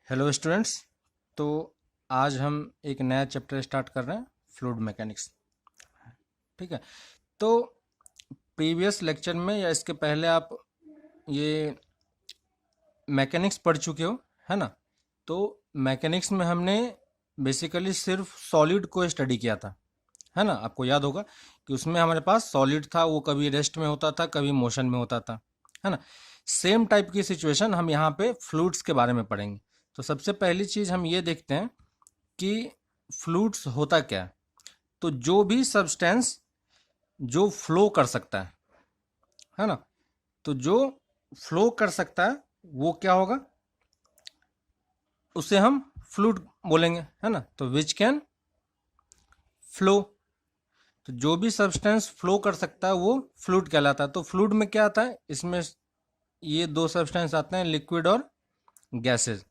Hello students. तो आज हम एक नया चैप्टर स्टार्ट कर रहे हैं, फ्लूइड मैकेनिक्स। ठीक है। तो प्रीवियस लेक्चर में या इसके पहले आप ये मैकेनिक्स पढ़ चुके हो, है ना। तो मैकेनिक्स में हमने बेसिकली सिर्फ सॉलिड को स्टडी किया था, है ना। आपको याद होगा कि उसमें हमारे पास सॉलिड था, वो कभी रेस्ट में होता था, कभी मोशन में होता था, है ना। सेम टाइप की सिचुएशन हम यहाँ पे फ्लूइड्स के बारे में पढ़ेंगे। तो सबसे पहली चीज़ हम ये देखते हैं कि फ्लूइड्स होता क्या है। तो जो भी सब्सटेंस जो फ्लो कर सकता है ना। तो जो फ्लो कर सकता है वो क्या होगा, उसे हम फ्लूइड बोलेंगे, है ना। तो विच कैन फ्लो, तो जो भी सब्सटेंस फ्लो कर सकता है वो फ्लूइड कहलाता है। तो फ्लूइड में क्या आता है, इसमें ये दो सब्सटेंस आते हैं, लिक्विड और गैसेस।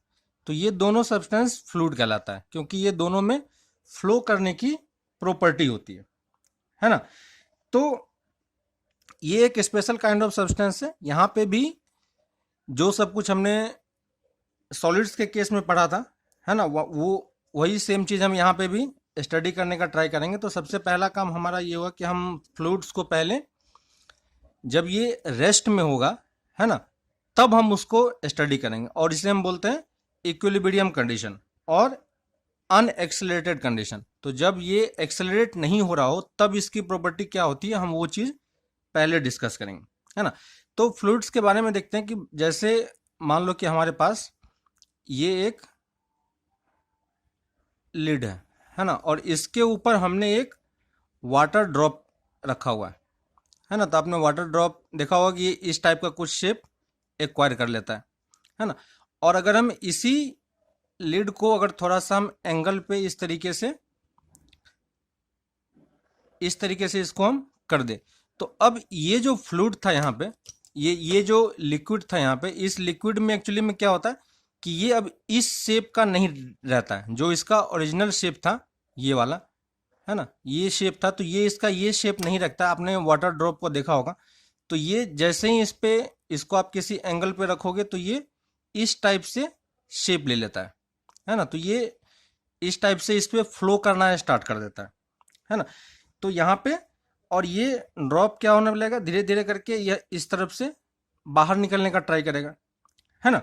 तो ये दोनों सब्सटेंस फ्लूइड कहलाता है क्योंकि ये दोनों में फ्लो करने की प्रॉपर्टी होती है ना। तो ये एक स्पेशल काइंड ऑफ सब्सटेंस है। यहाँ पे भी जो सब कुछ हमने सॉलिड्स के केस में पढ़ा था, है ना, वो वही सेम चीज़ हम यहाँ पे भी स्टडी करने का ट्राई करेंगे। तो सबसे पहला काम हमारा ये होगा कि हम फ्लूइड्स को पहले, जब ये रेस्ट में होगा, है ना, तब हम उसको स्टडी करेंगे। और इसे हम बोलते हैं इक्विलिब्रियम कंडीशन और अनएक्सेलरेटेड कंडीशन। तो जब ये एक्सेलरेट नहीं हो रहा हो तब इसकी प्रॉपर्टी क्या होती है, हम वो चीज़ पहले डिस्कस करेंगे, है ना। तो फ्लूइड्स के बारे में देखते हैं कि जैसे मान लो कि हमारे पास ये एक लिड है ना, और इसके ऊपर हमने एक वाटर ड्रॉप रखा हुआ है ना। तो आपने वाटर ड्रॉप देखा होगा कि ये इस टाइप का कुछ शेप एक्वायर कर लेता है ना। और अगर हम इसी लिड को अगर थोड़ा सा हम एंगल पे इस तरीके से इसको हम कर दे, तो अब ये जो फ्लूइड था यहाँ पे, ये जो लिक्विड था यहाँ पे, इस लिक्विड में एक्चुअली में क्या होता है कि ये अब इस शेप का नहीं रहता है। जो इसका ओरिजिनल शेप था ये वाला, है ना, ये शेप था, तो ये इसका ये शेप नहीं रखता। आपने वाटर ड्रॉप को देखा होगा, तो ये जैसे ही इसको आप किसी एंगल पे रखोगे तो ये इस टाइप से शेप ले लेता है ना। तो ये इस टाइप से इस पे फ्लो करना स्टार्ट कर देता है ना। तो यहाँ पे और ये ड्रॉप क्या होने लगेगा, धीरे धीरे करके यह इस तरफ से बाहर निकलने का ट्राई करेगा, है ना।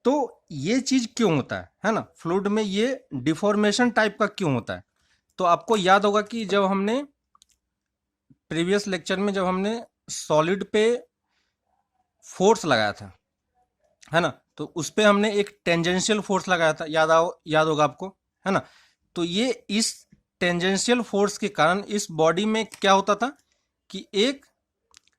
तो ये चीज क्यों होता है ना, फ्लूइड में ये डिफॉर्मेशन टाइप का क्यों होता है। तो आपको याद होगा कि जब हमने प्रीवियस लेक्चर में जब हमने सॉलिड पे फोर्स लगाया था, है ना, तो उस पे हमने एक टेंजेंशियल फोर्स लगाया था, याद होगा आपको, है ना। तो ये इस टेंजेंशियल फोर्स के कारण इस बॉडी में क्या होता था कि एक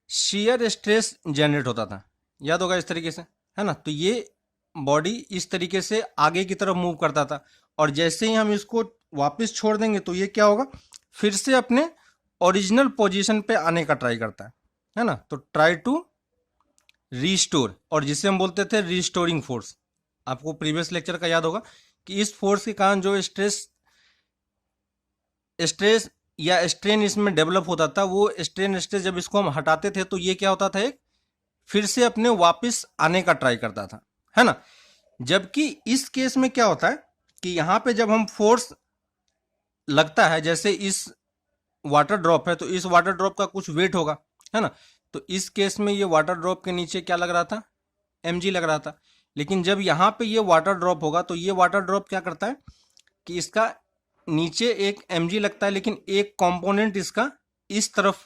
शियर स्ट्रेस जनरेट होता था, याद होगा इस तरीके से, है ना। तो ये बॉडी इस तरीके से आगे की तरफ मूव करता था, और जैसे ही हम इसको वापस छोड़ देंगे तो ये क्या होगा, फिर से अपने ओरिजिनल पोजीशन पे आने का ट्राई करता है ना। तो ट्राई टू रीस्टोर, और जिसे हम बोलते थे रीस्टोरिंग फोर्स। आपको प्रीवियस लेक्चर का याद होगा कि इस फोर्स के कारण जो स्ट्रेस स्ट्रेस या स्ट्रेन इसमें डेवलप होता था, वो स्ट्रेन स्ट्रेस जब इसको हम हटाते थे तो ये क्या होता था, एक फिर से अपने वापस आने का ट्राई करता था, है ना। जबकि इस केस में क्या होता है कि यहाँ पे जब हम फोर्स लगता है, जैसे इस वाटर ड्रॉप है तो इस वाटर ड्रॉप का कुछ वेट होगा, है ना। तो इस केस में ये वाटर ड्रॉप के नीचे क्या लग रहा था, mg लग रहा था। लेकिन जब यहाँ पे ये वाटर ड्रॉप होगा तो ये वाटर ड्रॉप क्या करता है कि इसका नीचे एक mg लगता है, लेकिन एक कंपोनेंट इसका इस तरफ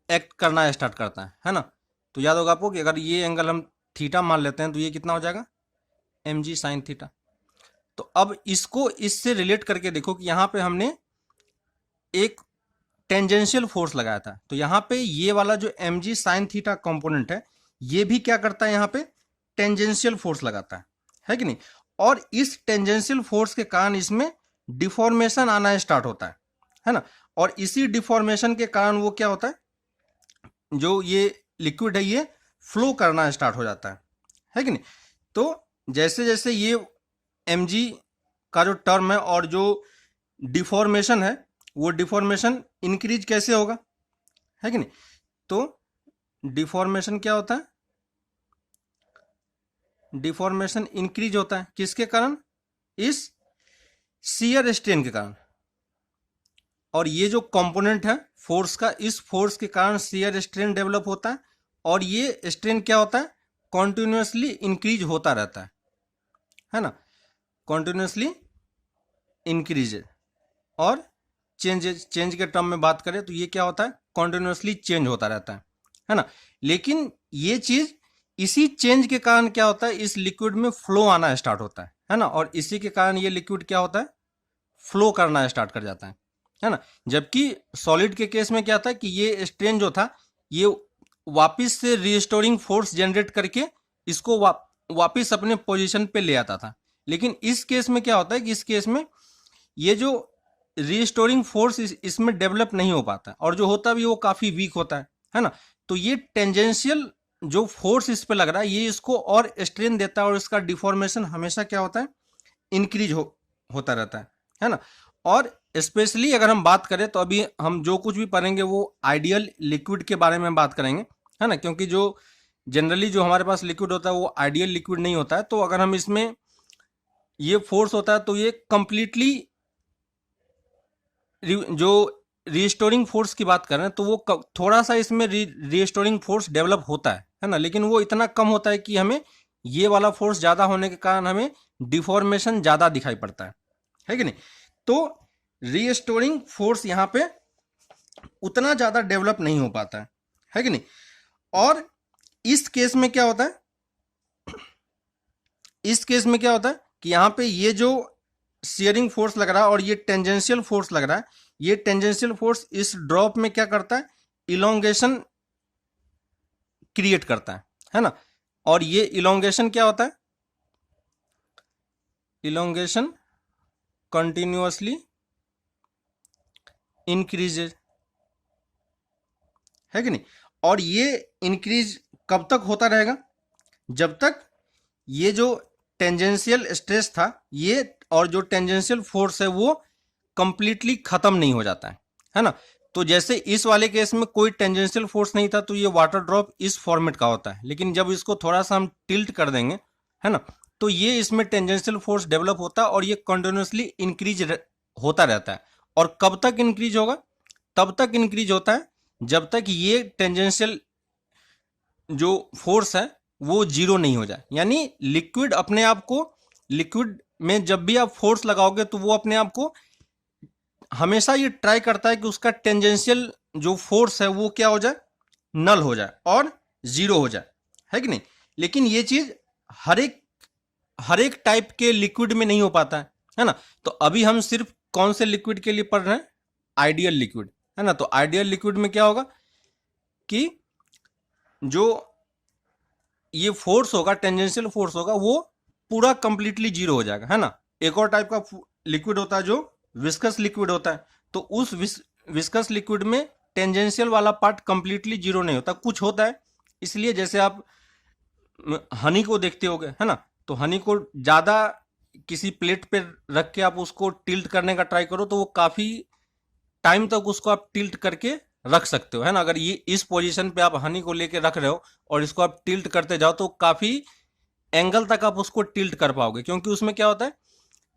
एक्ट करना स्टार्ट करता है ना। तो याद होगा आपको कि अगर ये एंगल हम थीटा मान लेते हैं तो ये कितना हो जाएगा, mg साइन थीटा। तो अब इसको इससे रिलेट करके देखो कि यहाँ पे हमने एक टेंजेंशियल फोर्स लगाया था, तो यहाँ पे ये वाला जो mg साइन थीटा कंपोनेंट है, ये भी क्या करता है, यहाँ पे टेंजेंशियल फोर्स लगाता है कि नहीं। और इस टेंजेंशियल फोर्स के कारण इसमें डिफॉर्मेशन आना स्टार्ट होता है ना। और इसी डिफॉर्मेशन के कारण वो क्या होता है, जो ये लिक्विड है ये फ्लो करना स्टार्ट हो जाता है कि नहीं। तो जैसे जैसे ये mg का जो टर्म है और जो डिफॉर्मेशन है, वो डिफॉर्मेशन इंक्रीज कैसे होगा, है कि नहीं। तो डिफॉर्मेशन क्या होता है, डिफॉर्मेशन इंक्रीज होता है किसके कारण? इस शियर स्ट्रेन के कारण। और ये जो कंपोनेंट है फोर्स का, इस फोर्स के कारण शियर स्ट्रेन डेवलप होता है और ये स्ट्रेन क्या होता है? कॉन्टिन्यूसली इंक्रीज होता रहता है ना, कॉन्टिन्यूसली इंक्रीज। और चेंज के टर्म में बात करें तो ये क्या होता है? कॉन्टिन्यूसली चेंज होता रहता है ना। लेकिन ये चीज, इसी चेंज के कारण क्या होता है? इस लिक्विड में फ्लो आना स्टार्ट होता है ना, और इसी के कारण ये लिक्विड क्या होता है? फ्लो करना स्टार्ट कर जाता है ना। जबकि सॉलिड के केस में क्या था कि ये स्ट्रेन जो था ये वापस से रिस्टोरिंग फोर्स जनरेट करके इसको वापस अपने पोजीशन पे ले आता था। लेकिन इस केस में क्या होता है कि इस केस में ये जो रिस्टोरिंग फोर्स इसमें डेवलप नहीं हो पाता, और जो होता भी वो काफी वीक होता है ना। तो ये टेंजेंशियल जो फोर्स इस पे लग रहा है ये इसको और स्ट्रेन देता है, और इसका डिफॉर्मेशन हमेशा क्या होता है? इंक्रीज होता रहता है ना। और स्पेशली अगर हम बात करें तो अभी हम जो कुछ भी पढ़ेंगे वो आइडियल लिक्विड के बारे में बात करेंगे, है ना, क्योंकि जो जनरली जो हमारे पास लिक्विड होता है वो आइडियल लिक्विड नहीं होता है। तो अगर हम इसमें ये फोर्स होता है तो ये कंप्लीटली जो रिस्टोरिंग फोर्स की बात कर रहे हैं तो वो थोड़ा सा इसमें रिस्टोरिंग फोर्स डेवलप होता है ना, लेकिन वो इतना कम होता है कि हमें ये वाला फोर्स ज्यादा होने के कारण हमें डिफॉर्मेशन ज्यादा दिखाई पड़ता है कि नहीं। तो रिस्टोरिंग फोर्स यहां पे उतना ज्यादा डेवलप नहीं हो पाता है कि नहीं। और इस केस में क्या होता है? इस केस में क्या होता है कि यहां पे ये जो शियरिंग फोर्स लग रहा है और ये टेंजेंशियल फोर्स लग रहा है, ये टेंजेंशियल फोर्स इस ड्रॉप में क्या करता है? इलोंगेशन क्रिएट करता है ना। और ये इलोंगेशन क्या होता है? इलोंगेशन कंटिन्यूअसली इंक्रीजेज, है कि नहीं। और ये इंक्रीज कब तक होता रहेगा? जब तक ये जो टेंजेंशियल स्ट्रेस था ये और जो टेंजेंशियल फोर्स है वो कंप्लीटली खत्म नहीं हो जाता है ना। तो जैसे इस वाले केस में कोई टेंजेंशियल फोर्स नहीं था तो ये वाटर ड्रॉप इस फॉर्मेट का होता है, लेकिन जब इसको थोड़ा सा हम टिल्ट कर देंगे, है ना, तो ये इसमें टेंजेंशियल फोर्स डेवलप होता है और ये कंटिन्यूसली इंक्रीज होता रहता है। और कब तक इंक्रीज होगा? तब तक इंक्रीज होता है जब तक ये टेंजेंशियल जो फोर्स है वो जीरो नहीं हो जाए। यानी लिक्विड अपने आप को, लिक्विड में जब भी आप फोर्स लगाओगे तो वो अपने आप को हमेशा ये ट्राई करता है कि उसका टेंजेंशियल जो फोर्स है वो क्या हो जाए? नल हो जाए और जीरो हो जाए, है कि नहीं। लेकिन ये चीज हर एक टाइप के लिक्विड में नहीं हो पाता है ना। तो अभी हम सिर्फ कौन से लिक्विड के लिए पढ़ रहे हैं? आइडियल लिक्विड, है ना। तो आइडियल लिक्विड में क्या होगा कि जो ये फोर्स होगा, टेंजेंशियल फोर्स होगा, वो पूरा कंप्लीटली जीरो हो जाएगा, है ना। एक और टाइप का लिक्विड होता है जो विस्कस लिक्विड होता है। तो उस विस्कस लिक्विड में टेंजेंशियल वाला पार्ट कंप्लीटली जीरो नहीं होता, कुछ होता है। इसलिए जैसे आप हनी को देखते होगे, है ना, तो हनी को ज्यादा किसी प्लेट पे रख के आप उसको टिल्ट करने का ट्राई करो तो वो काफी टाइम तक उसको आप टिल्ट करके रख सकते हो, है ना। अगर ये इस पोजीशन पे आप हनी को लेके रख रहे हो और इसको आप टिल्ट करते जाओ तो काफी एंगल तक आप उसको टिल्ट कर पाओगे, क्योंकि उसमें क्या होता है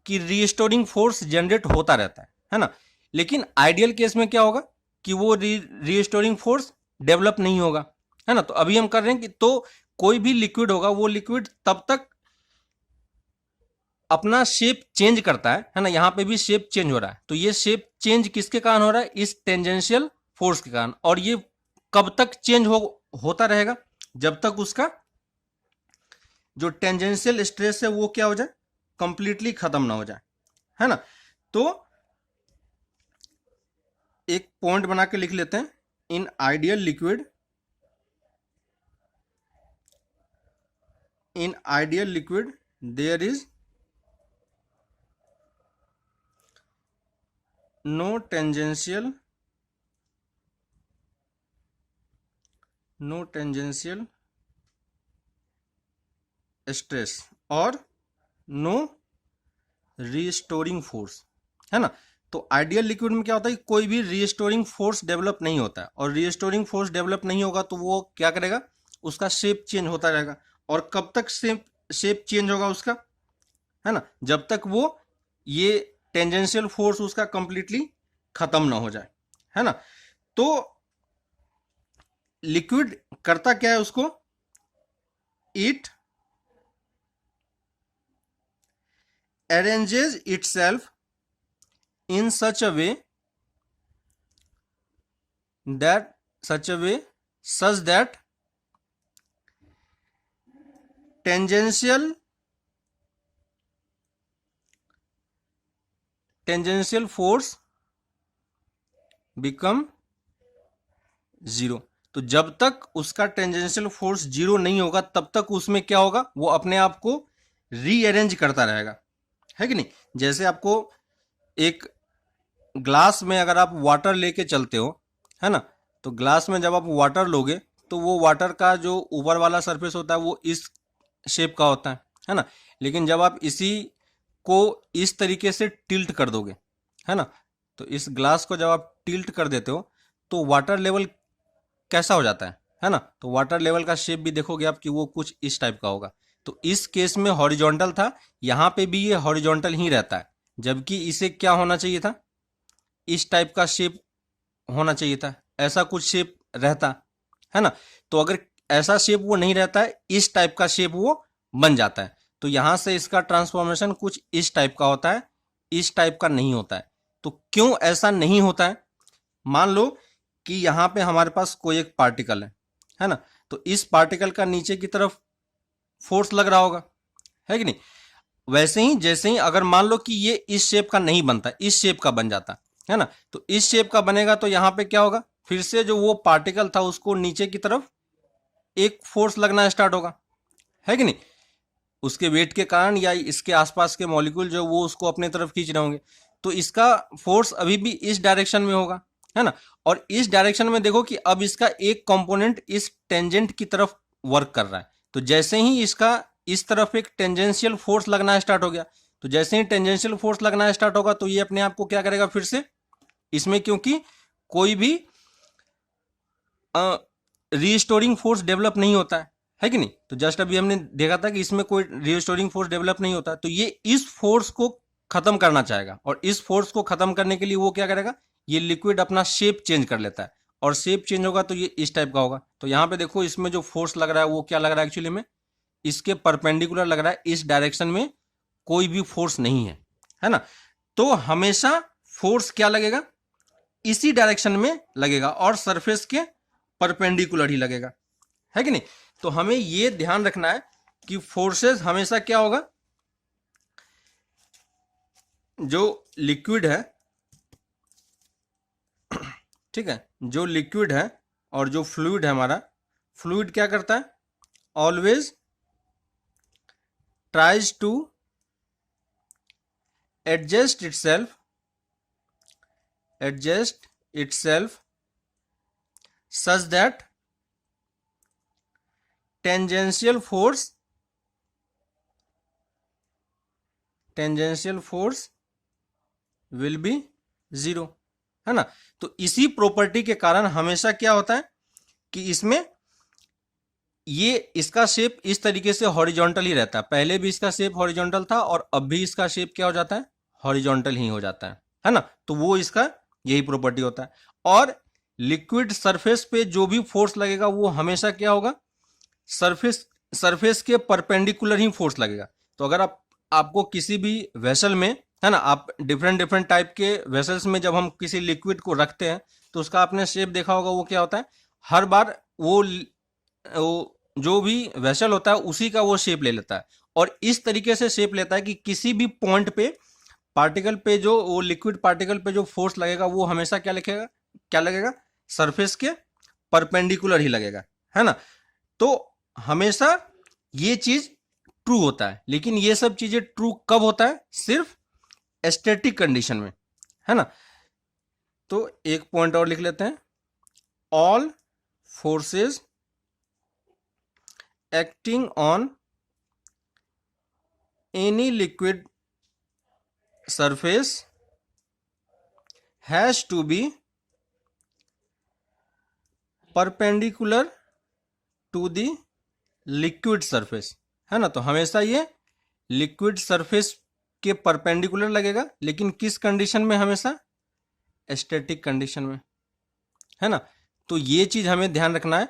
कि रीस्टोरिंग फोर्स जनरेट होता रहता है ना। लेकिन आइडियल केस में क्या होगा कि वो रीस्टोरिंग फोर्स डेवलप नहीं होगा, है ना। तो अभी हम कर रहे हैं कि तो कोई भी लिक्विड होगा वो लिक्विड तब तक अपना शेप चेंज करता है ना। यहां पे भी शेप चेंज हो रहा है, तो ये शेप चेंज किसके कारण हो रहा है? इस टेंजेंशियल फोर्स के कारण। और ये कब तक चेंज होता रहेगा? जब तक उसका जो टेंजेंशियल स्ट्रेस है वो क्या हो जाए? कंप्लीटली खत्म ना हो जाए, है ना। तो एक पॉइंट बना के लिख लेते हैं, in ideal liquid, in ideal liquid there is no tangential stress और नो रीस्टोरिंग फोर्स, है ना। तो आइडियल लिक्विड में क्या होता है कि कोई भी रीस्टोरिंग फोर्स डेवलप नहीं होता है, और रीस्टोरिंग फोर्स डेवलप नहीं होगा तो वो क्या करेगा? उसका शेप चेंज होता रहेगा। और कब तक शेप शेप चेंज होगा उसका, है ना, जब तक वो ये टेंजेंशियल फोर्स उसका कंप्लीटली खत्म ना हो जाए, है ना। तो लिक्विड करता क्या है उसको, it arranges itself in such a way such that tangential force become zero. तो जब तक उसका टेंजेंशियल फोर्स जीरो नहीं होगा तब तक उसमें क्या होगा, वो अपने आप को रीअरेंज करता रहेगा, है कि नहीं। जैसे आपको एक ग्लास में अगर आप वाटर लेके चलते हो, है ना, तो ग्लास में जब आप वाटर लोगे तो वो वाटर का जो ऊपर वाला सरफेस होता है वो इस शेप का होता है ना। लेकिन जब आप इसी को इस तरीके से टिल्ट कर दोगे, है ना, तो इस ग्लास को जब आप टिल्ट कर देते हो तो वाटर लेवल कैसा हो जाता है ना। तो वाटर लेवल का शेप भी देखोगे आप कि वो कुछ इस टाइप का होगा। तो इस केस में हॉरिजॉन्टल था, यहाँ पे भी ये हॉरिजॉन्टल ही रहता है, जबकि इसे क्या होना चाहिए था, इस टाइप का शेप होना चाहिए था, ऐसा कुछ शेप रहता, है ना। तो अगर ऐसा शेप वो नहीं रहता है, इस टाइप का शेप वो बन जाता है। तो यहां से इसका ट्रांसफॉर्मेशन कुछ इस टाइप का होता है, इस टाइप का नहीं होता है। तो क्यों ऐसा नहीं होता है, मान लो कि यहां पे हमारे पास कोई एक पार्टिकल है ना, तो इस पार्टिकल का नीचे की तरफ फोर्स लग रहा होगा, है कि नहीं। वैसे ही जैसे ही अगर मान लो कि ये इस शेप का नहीं बनता, इस शेप का बन जाता है ना, तो इस शेप का बनेगा तो यहां पे क्या होगा, फिर से जो वो पार्टिकल था उसको नीचे की तरफ एक फोर्स लगना स्टार्ट होगा, है कि नहीं। उसके वेट के कारण या इसके आसपास के मॉलिक्यूल जो वो उसको अपने तरफ खींच रहे होंगे, तो इसका फोर्स अभी भी इस डायरेक्शन में होगा, है ना। और इस डायरेक्शन में देखो कि अब इसका एक कंपोनेंट इस टेंजेंट की तरफ वर्क कर रहा है। तो जैसे ही इसका इस तरफ एक टेंजेंशियल फोर्स लगना स्टार्ट हो गया, तो जैसे ही टेंजेंशियल फोर्स लगना स्टार्ट होगा तो ये अपने आप को क्या करेगा, फिर से इसमें, क्योंकि कोई भी रीस्टोरिंग फोर्स डेवलप नहीं होता है कि नहीं। तो जस्ट अभी हमने देखा था कि इसमें कोई रीस्टोरिंग फोर्स डेवलप नहीं होता, तो ये इस फोर्स को खत्म करना चाहेगा, और इस फोर्स को खत्म करने के लिए वो क्या करेगा, ये लिक्विड अपना शेप चेंज कर लेता है, और शेप चेंज होगा तो ये इस टाइप का होगा। तो यहाँ पे देखो इसमें जो फोर्स लग रहा है वो क्या लग रहा है, एक्चुअली में इसके परपेंडिकुलर लग रहा है, इस डायरेक्शन में कोई भी फोर्स नहीं है ना। तो हमेशा फोर्स क्या लगेगा, इसी डायरेक्शन में लगेगा और सरफेस के परपेंडिकुलर ही लगेगा, है कि नहीं। तो हमें यह ध्यान रखना है कि फोर्सेस हमेशा क्या होगा, जो लिक्विड है, ठीक है, जो लिक्विड है और जो फ्लूइड है हमारा, फ्लूइड क्या करता है, always tries to adjust itself such that tangential force will be zero, है ना। तो इसी प्रॉपर्टी के कारण हमेशा क्या होता है कि इसमें ये इसका शेप इस तरीके से हॉरिजॉन्टल ही रहता है। पहले भी इसका शेप हॉरिजॉन्टल था और अब भी इसका शेप क्या हो जाता है, हॉरिजॉन्टल ही हो जाता है ना। तो वो इसका यही प्रॉपर्टी होता है। और लिक्विड सरफेस पे जो भी फोर्स लगेगा वो हमेशा क्या होगा, सरफेस के परपेंडिकुलर ही फोर्स लगेगा। तो अगर आपको किसी भी वेसल में, है ना, आप डिफरेंट टाइप के वेसल्स में जब हम किसी लिक्विड को रखते हैं तो उसका आपने शेप देखा होगा, वो क्या होता है, हर बार वो जो भी वेसल होता है उसी का वो शेप ले लेता है, और इस तरीके से शेप लेता है कि किसी भी पॉइंट पे पार्टिकल पे, जो वो लिक्विड पार्टिकल पे जो फोर्स लगेगा वो हमेशा क्या लगेगा, सरफेस के परपेंडिकुलर ही लगेगा, है ना। तो हमेशा ये चीज ट्रू होता है। लेकिन ये सब चीजें ट्रू कब होता है, सिर्फ स्टैटिक कंडीशन में, है ना। तो एक पॉइंट और लिख लेते हैं, all forces acting on any liquid surface has to be perpendicular to the liquid surface, है ना। तो हमेशा ये लिक्विड सरफेस के परपेंडिकुलर लगेगा, लेकिन किस कंडीशन में? हमेशा स्टैटिक कंडीशन में, है ना। तो ये चीज हमें ध्यान रखना है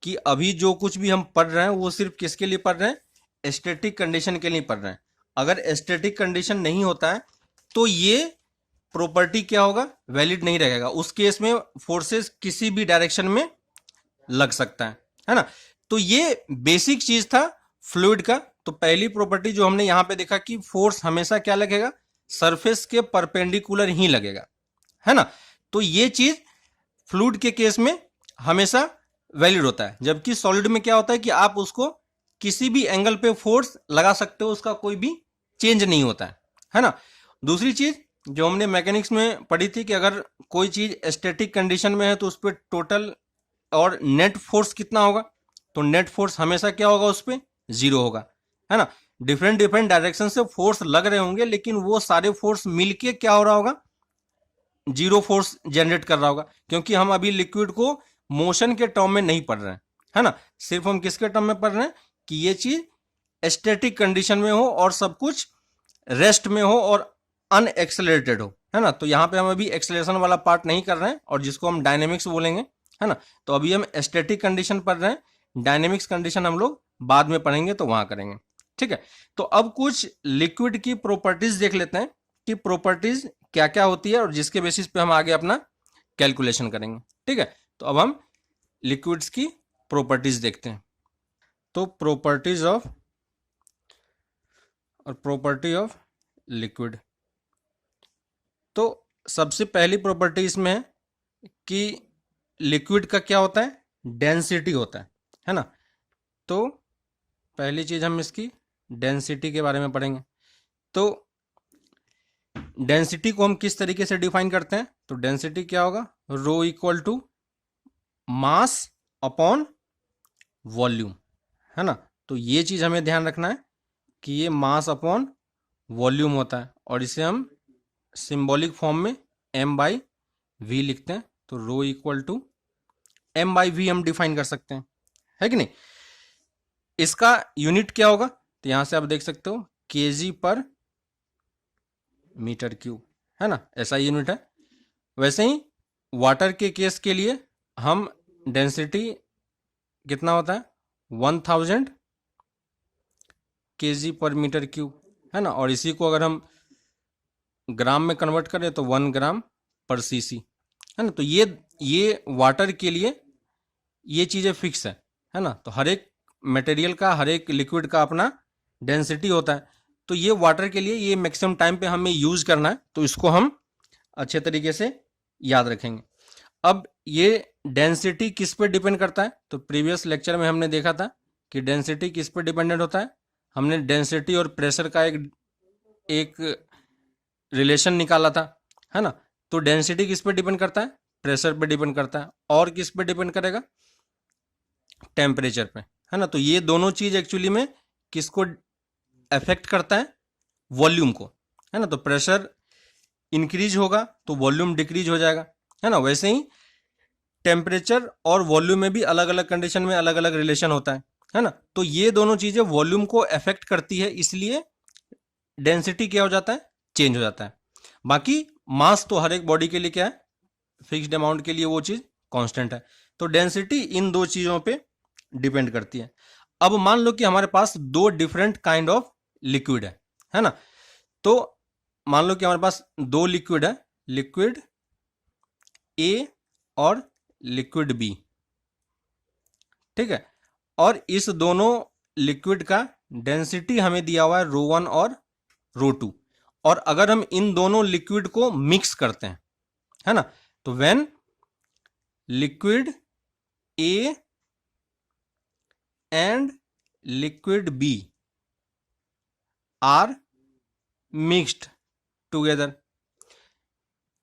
कि अभी जो कुछ भी हम पढ़ रहे हैं वो सिर्फ किसके लिए पढ़ रहे हैं? स्टैटिक कंडीशन के लिए पढ़ रहे हैं। अगर स्टैटिक कंडीशन नहीं होता है तो ये प्रॉपर्टी क्या होगा? वैलिड नहीं रहेगा। उस केस में फोर्सेस किसी भी डायरेक्शन में लग सकता है ना। तो ये बेसिक चीज था फ्लूइड का। तो पहली प्रॉपर्टी जो हमने यहां पे देखा कि फोर्स हमेशा क्या लगेगा? सरफेस के परपेंडिकुलर ही लगेगा, है ना। तो ये चीज फ्लूइड के केस में हमेशा वैलिड होता है, जबकि सॉलिड में क्या होता है कि आप उसको किसी भी एंगल पे फोर्स लगा सकते हो, उसका कोई भी चेंज नहीं होता है ना। दूसरी चीज जो हमने मैकेनिक्स में पढ़ी थी कि अगर कोई चीज स्टैटिक कंडीशन में है तो उस पर टोटल और नेट फोर्स कितना होगा? तो नेट फोर्स हमेशा क्या होगा? उस पर जीरो होगा, है ना। डिफरेंट डिफरेंट डायरेक्शन से फोर्स लग रहे होंगे, लेकिन वो सारे फोर्स मिलके क्या हो रहा होगा? जीरो फोर्स जनरेट कर रहा होगा, क्योंकि हम अभी लिक्विड को मोशन के टर्म में नहीं पढ़ रहे हैं, है ना। सिर्फ हम किसके टर्म में पढ़ रहे हैं कि ये चीज स्टैटिक कंडीशन में हो और सब कुछ रेस्ट में हो और अनएक्सेलरेटेड हो, है ना। तो यहां पे हम अभी एक्सेलरेशन वाला पार्ट नहीं कर रहे हैं, और जिसको हम डायनेमिक्स बोलेंगे, है ना। तो अभी हम स्टैटिक कंडीशन पढ़ रहे हैं, डायनेमिक्स कंडीशन हम लोग बाद में पढ़ेंगे, तो वहां करेंगे, ठीक है। तो अब कुछ लिक्विड की प्रॉपर्टीज देख लेते हैं कि प्रॉपर्टीज क्या क्या होती है, और जिसके बेसिस पे हम आगे अपना कैलकुलेशन करेंगे, ठीक है। तो अब हम लिक्विड्स की प्रॉपर्टीज देखते हैं। तो प्रॉपर्टीज ऑफ और प्रॉपर्टी ऑफ लिक्विड, तो सबसे पहली प्रॉपर्टी इसमें है कि लिक्विड का क्या होता है? डेंसिटी होता है ना। तो पहली चीज हम इसकी डेंसिटी के बारे में पढ़ेंगे। तो डेंसिटी को हम किस तरीके से डिफाइन करते हैं? तो डेंसिटी क्या होगा? Rho equal to mass upon volume, है ना। तो ये चीज हमें ध्यान रखना है कि ये मास अपॉन वॉल्यूम होता है, और इसे हम सिंबॉलिक फॉर्म में m बाई वी लिखते हैं। तो rho equal to m by v हम डिफाइन कर सकते हैं, है कि नहीं। इसका यूनिट क्या होगा? तो यहां से आप देख सकते हो केजी पर मीटर क्यूब, है ना, ऐसा यूनिट है। वैसे ही वाटर के केस के लिए हम डेंसिटी कितना होता है? 1000 केजी पर मीटर क्यूब, है ना। और इसी को अगर हम ग्राम में कन्वर्ट करें तो 1 ग्राम पर सीसी, है ना। तो ये वाटर के लिए ये चीज़ें फिक्स है ना। तो हर एक मटेरियल का, हर एक लिक्विड का अपना डेंसिटी होता है। तो ये वाटर के लिए ये मैक्सिमम टाइम पे हमें यूज करना है, तो इसको हम अच्छे तरीके से याद रखेंगे। अब ये डेंसिटी किस पे डिपेंड करता है? तो प्रीवियस लेक्चर में हमने देखा था कि डेंसिटी किस पे डिपेंडेंट होता है। हमने डेंसिटी और प्रेशर का एक रिलेशन निकाला था, है ना। तो डेंसिटी किस पे डिपेंड करता है? प्रेशर पे डिपेंड करता है। और किस पे डिपेंड करेगा? टेम्परेचर पे, है ना। तो ये दोनों चीज एक्चुअली में किसको अफेक्ट करता है? वॉल्यूम को, है ना। तो प्रेशर इंक्रीज होगा तो वॉल्यूम डिक्रीज हो जाएगा, है ना। वैसे ही टेम्परेचर और वॉल्यूम में भी अलग अलग कंडीशन में अलग अलग रिलेशन होता है ना। तो ये दोनों चीजें वॉल्यूम को अफेक्ट करती है, इसलिए डेंसिटी क्या हो जाता है? चेंज हो जाता है। बाकी मास तो हर एक बॉडी के लिए क्या है? फिक्स्ड अमाउंट के लिए वो चीज कांस्टेंट है। तो डेंसिटी इन दो चीजों पे डिपेंड करती है। अब मान लो कि हमारे पास दो डिफरेंट काइंड ऑफ लिक्विड है ना। तो मान लो कि हमारे पास दो लिक्विड है, लिक्विड ए और लिक्विड बी, ठीक है। और इस दोनों लिक्विड का डेंसिटी हमें दिया हुआ है रो 1 और रो 2। और अगर हम इन दोनों लिक्विड को मिक्स करते हैं, है ना, तो when liquid A and liquid B are mixed together,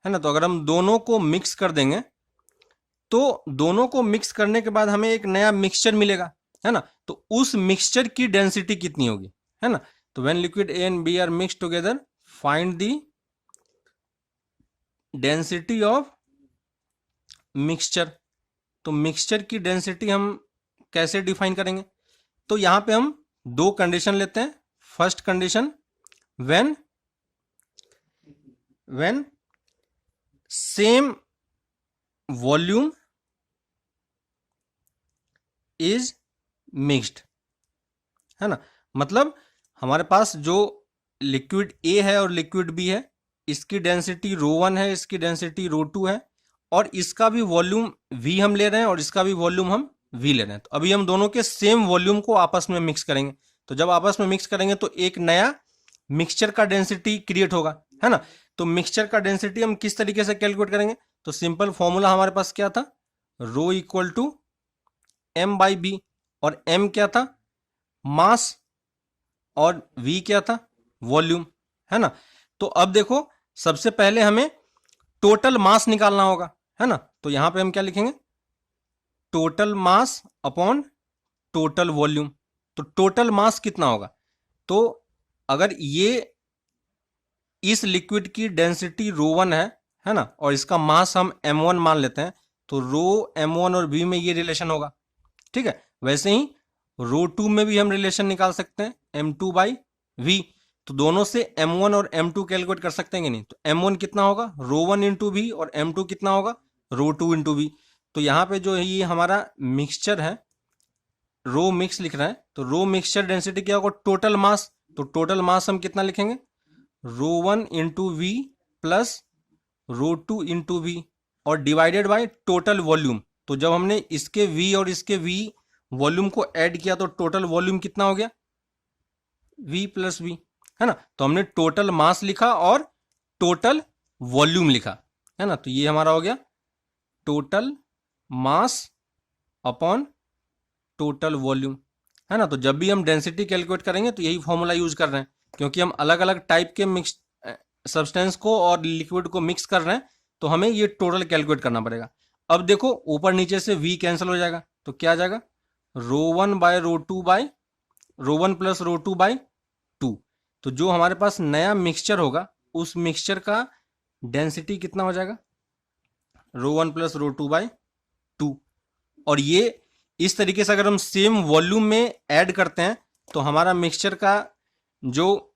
है ना। तो अगर हम दोनों को मिक्स कर देंगे तो दोनों को मिक्स करने के बाद हमें एक नया मिक्सचर मिलेगा, है ना। तो उस मिक्सचर की डेंसिटी कितनी होगी, है ना। तो when liquid A and B are mixed together find the density of mixture. तो मिक्सचर की डेंसिटी हम कैसे डिफाइन करेंगे? तो यहां पे हम दो कंडीशन लेते हैं। First condition, when same volume is mixed, है ना। मतलब हमारे पास जो लिक्विड ए है और लिक्विड बी है, इसकी डेंसिटी ρ1 है, इसकी डेंसिटी ρ2 है, और इसका भी वॉल्यूम v हम ले रहे हैं और इसका भी वॉल्यूम हम v ले रहे हैं। तो अभी हम दोनों के सेम वॉल्यूम को आपस में मिक्स करेंगे। तो जब आपस में मिक्स करेंगे तो एक नया मिक्सचर का डेंसिटी क्रिएट होगा, है ना। तो मिक्सचर का डेंसिटी हम किस तरीके से कैलकुलेट करेंगे? तो सिंपल फॉर्मूला हमारे पास क्या था, rho equal to m by b, और m क्या था, मास, और v क्या था, वॉल्यूम, है ना। तो अब देखो, सबसे पहले हमें टोटल मास निकालना होगा, है ना। तो यहां पे हम क्या लिखेंगे, total mass upon total volume. तो टोटल मास कितना होगा? तो अगर ये इस लिक्विड की डेंसिटी ρ1 है ना, और इसका मास हम m1 मान लेते हैं, तो रो m1 और v में ये रिलेशन होगा, ठीक है। वैसे ही ρ2 में भी हम रिलेशन निकाल सकते हैं, m2 बाई v। तो दोनों से m1 और m2 कैलकुलेट कर सकते हैं कि नहीं? तो m1 कितना होगा, ρ1 इंटू वी, और m2 कितना होगा, ρ2 इंटू वी। तो यहाँ पे जो है ये हमारा मिक्सचर है, रो मिक्स लिख रहा है, तो रो मिक्सचर डेंसिटी क्या होगा, टोटल मास। तो टोटल मास हम कितना लिखेंगे, ρ1 into v plus ρ2 into v, और डिवाइडेड बाय टोटल वॉल्यूम। तो जब हमने इसके v और इसके v वॉल्यूम को ऐड किया तो टोटल वॉल्यूम कितना हो गया, v प्लस वी, है ना। तो हमने टोटल मास लिखा और टोटल वॉल्यूम लिखा, है ना। तो ये हमारा हो गया total mass upon total volume, है ना। तो जब भी हम डेंसिटी कैलकुलेट करेंगे तो यही फॉर्मूला यूज कर रहे हैं, क्योंकि हम अलग अलग टाइप के मिक्स सब्सटेंस को और लिक्विड को मिक्स कर रहे हैं, तो हमें ये टोटल कैलकुलेट करना पड़ेगा। अब देखो, ऊपर नीचे से v कैंसिल हो जाएगा, तो क्या आ जाएगा, ρ1 बाय ρ2 बाय ρ1 प्लस ρ2 बाय 2। तो जो हमारे पास नया मिक्सचर होगा, उस मिक्सचर का डेंसिटी कितना हो जाएगा, ρ1 प्लस ρ2 बाय 2। और ये इस तरीके से अगर हम सेम वॉल्यूम में ऐड करते हैं तो हमारा मिक्सचर का जो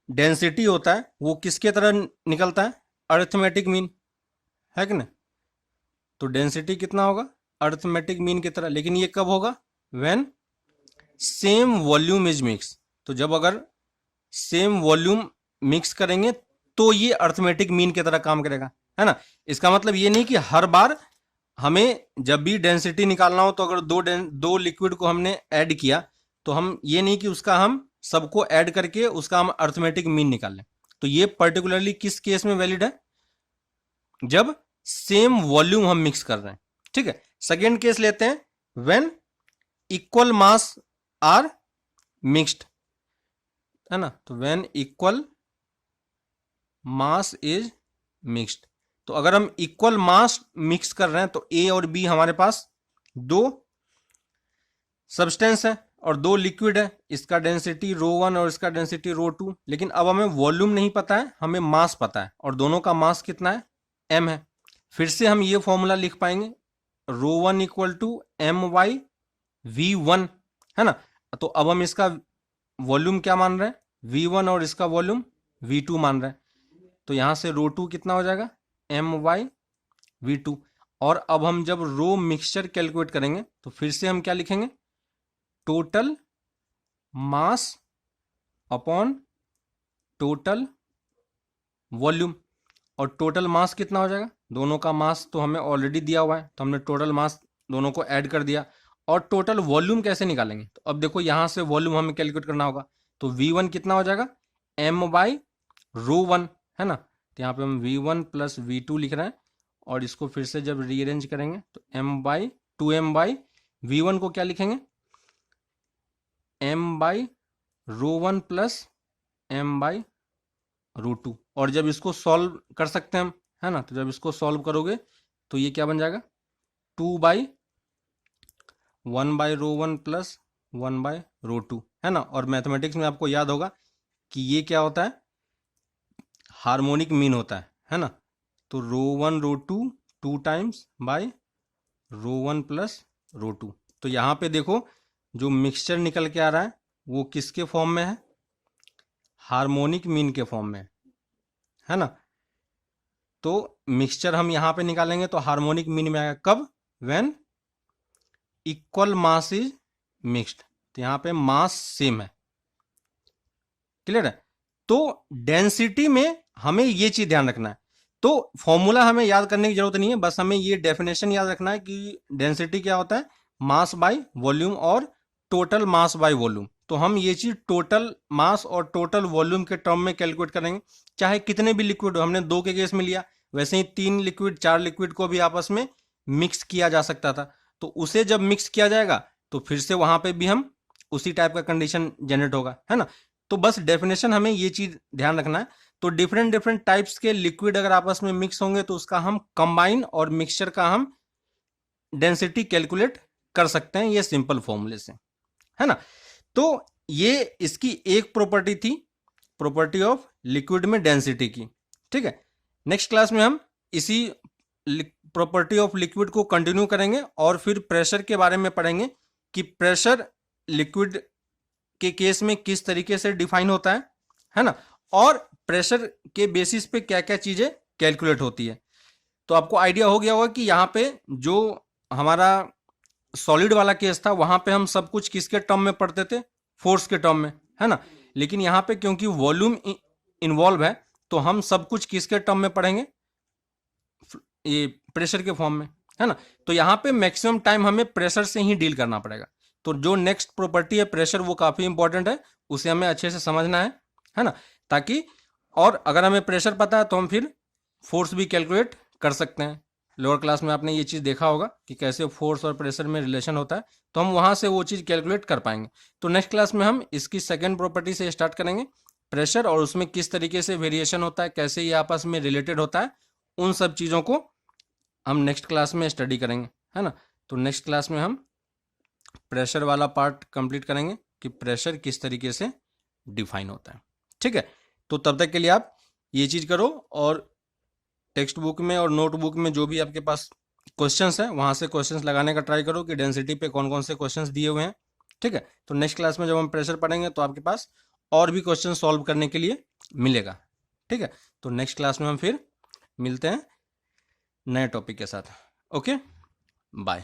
डेंसिटी होता है वो किसके तरह निकलता है, अरिथमेटिक मीन, है कि नहीं। तो डेंसिटी कितना होगा, अरिथमेटिक मीन की तरह। लेकिन ये कब होगा, when same volume is mix. तो जब अगर सेम वॉल्यूम मिक्स करेंगे तो ये अरिथमेटिक मीन की तरह काम करेगा, है ना। इसका मतलब ये नहीं कि हर बार हमें जब भी डेंसिटी निकालना हो तो अगर दो लिक्विड को हमने ऐड किया तो हम ये नहीं कि उसका हम सबको ऐड करके उसका हम अरिथमेटिक मीन निकाल लें। तो ये पर्टिकुलरली किस केस में वैलिड है, जब सेम वॉल्यूम हम मिक्स कर रहे हैं, ठीक है। सेकेंड केस लेते हैं, when equal mass are mixed, है ना। तो when equal mass is mixed. तो अगर हम इक्वल मास मिक्स कर रहे हैं तो ए और बी हमारे पास दो सब्सटेंस है और दो लिक्विड है, इसका डेंसिटी ρ1 और इसका डेंसिटी ρ2। लेकिन अब हमें वॉल्यूम नहीं पता है, हमें मास पता है, और दोनों का मास कितना है, m है। फिर से हम ये फॉर्मूला लिख पाएंगे, ρ1 equal to m by v1, है ना। तो अब हम इसका वॉल्यूम क्या मान रहे हैं, v1, और इसका वॉल्यूम v2 मान रहे हैं। तो यहां से ρ2 कितना हो जाएगा, m बाई v2। और अब हम जब रो मिक्सचर कैलकुलेट करेंगे तो फिर से हम क्या लिखेंगे, total mass upon total volume. और टोटल मास कितना हो जाएगा, दोनों का मास तो हमें ऑलरेडी दिया हुआ है, तो हमने टोटल मास दोनों को ऐड कर दिया। और टोटल वॉल्यूम कैसे निकालेंगे, तो अब देखो यहां से वॉल्यूम हमें कैलकुलेट करना होगा। तो v1 कितना हो जाएगा, m बाई ρ1, है ना। तो यहाँ पे हम v1 प्लस v2 लिख रहे हैं, और इसको फिर से जब रीअरेंज करेंगे तो m by 2m by v1 को क्या लिखेंगे, m by ρ1 plus m by ρ2। और जब इसको सॉल्व कर सकते हैं हम, है ना। तो जब इसको सॉल्व करोगे तो ये क्या बन जाएगा, 2 बाई 1 बाई ρ1 प्लस 1 बाई ρ2, है ना। और मैथमेटिक्स में आपको याद होगा कि ये क्या होता है, हार्मोनिक मीन होता है ना। तो ρ1 ρ2 2 टाइम्स बाई ρ1 प्लस ρ2। तो यहाँ पे देखो जो मिक्सचर निकल के आ रहा है वो किसके फॉर्म में है, हार्मोनिक मीन के फॉर्म में है ना। तो मिक्सचर हम यहां पे निकालेंगे तो हार्मोनिक मीन में आएगा कब, when equal mass is mixed. तो यहां पे मास सेम है, क्लियर है। तो डेंसिटी में हमें ये चीज ध्यान रखना है। तो फॉर्मूला हमें याद करने की जरूरत नहीं है, बस हमें ये डेफिनेशन याद रखना है कि डेंसिटी क्या होता है, मास बाय वॉल्यूम और टोटल मास बाय वॉल्यूम। तो हम ये चीज टोटल मास और टोटल वॉल्यूम के टर्म में कैलकुलेट करेंगे, चाहे कितने भी लिक्विड हो। हमने 2 के केस में लिया, वैसे ही 3 लिक्विड 4 लिक्विड को भी आपस में मिक्स किया जा सकता था। तो उसे जब मिक्स किया जाएगा तो फिर से वहां पे भी हम उसी टाइप का कंडीशन जनरेट होगा, है ना। तो बस डेफिनेशन हमें ये चीज ध्यान रखना है। तो डिफरेंट डिफरेंट टाइप्स के लिक्विड अगर आपस में मिक्स होंगे तो उसका हम कंबाइन और मिक्सचर का हम डेंसिटी कैलकुलेट कर सकते हैं, ये सिंपल फॉर्मूले से, है ना। तो ये इसकी एक प्रॉपर्टी थी, प्रॉपर्टी ऑफ लिक्विड में डेंसिटी की, ठीक है। नेक्स्ट क्लास में हम इसी प्रॉपर्टी ऑफ लिक्विड को कंटिन्यू करेंगे और फिर प्रेशर के बारे में पढ़ेंगे कि प्रेशर लिक्विड के केस में किस तरीके से डिफाइन होता है ना, और प्रेशर के बेसिस पे क्या क्या चीजें कैलकुलेट होती है। तो आपको आइडिया हो गया होगा कि यहाँ पे जो हमारा सॉलिड वाला केस था वहां पे हम सब कुछ किसके टर्म में पढ़ते थे, फोर्स के टर्म में, है ना। लेकिन यहाँ पे क्योंकि वॉल्यूम इन्वॉल्व है तो हम सब कुछ किसके टर्म में पढ़ेंगे, ये प्रेशर के फॉर्म में, है ना। तो यहाँ पे मैक्सिमम टाइम हमें प्रेशर से ही डील करना पड़ेगा। तो जो नेक्स्ट प्रॉपर्टी है प्रेशर, वो काफी इंपॉर्टेंट है, उसे हमें अच्छे से समझना है ना, ताकि और अगर हमें प्रेशर पता है तो हम फिर फोर्स भी कैलकुलेट कर सकते हैं। लोअर क्लास में आपने ये चीज देखा होगा कि कैसे फोर्स और प्रेशर में रिलेशन होता है, तो हम वहां से वो चीज कैलकुलेट कर पाएंगे। तो नेक्स्ट क्लास में हम इसकी सेकेंड प्रॉपर्टी से स्टार्ट करेंगे, प्रेशर, और उसमें किस तरीके से वेरिएशन होता है, कैसे ये आपस में रिलेटेड होता है, उन सब चीजों को हम नेक्स्ट क्लास में स्टडी करेंगे, है ना। तो नेक्स्ट क्लास में हम प्रेशर वाला पार्ट कंप्लीट करेंगे कि प्रेशर किस तरीके से डिफाइन होता है, ठीक है। तो तब तक के लिए आप ये चीज करो और टेक्स्ट बुक में और नोटबुक में जो भी आपके पास क्वेश्चंस हैं वहां से क्वेश्चंस लगाने का ट्राई करो कि डेंसिटी पे कौन कौन से क्वेश्चंस दिए हुए हैं, ठीक है। तो नेक्स्ट क्लास में जब हम प्रेशर पढ़ेंगे तो आपके पास और भी क्वेश्चन सॉल्व करने के लिए मिलेगा, ठीक है। तो नेक्स्ट क्लास में हम फिर मिलते हैं नए टॉपिक के साथ। Okay, bye.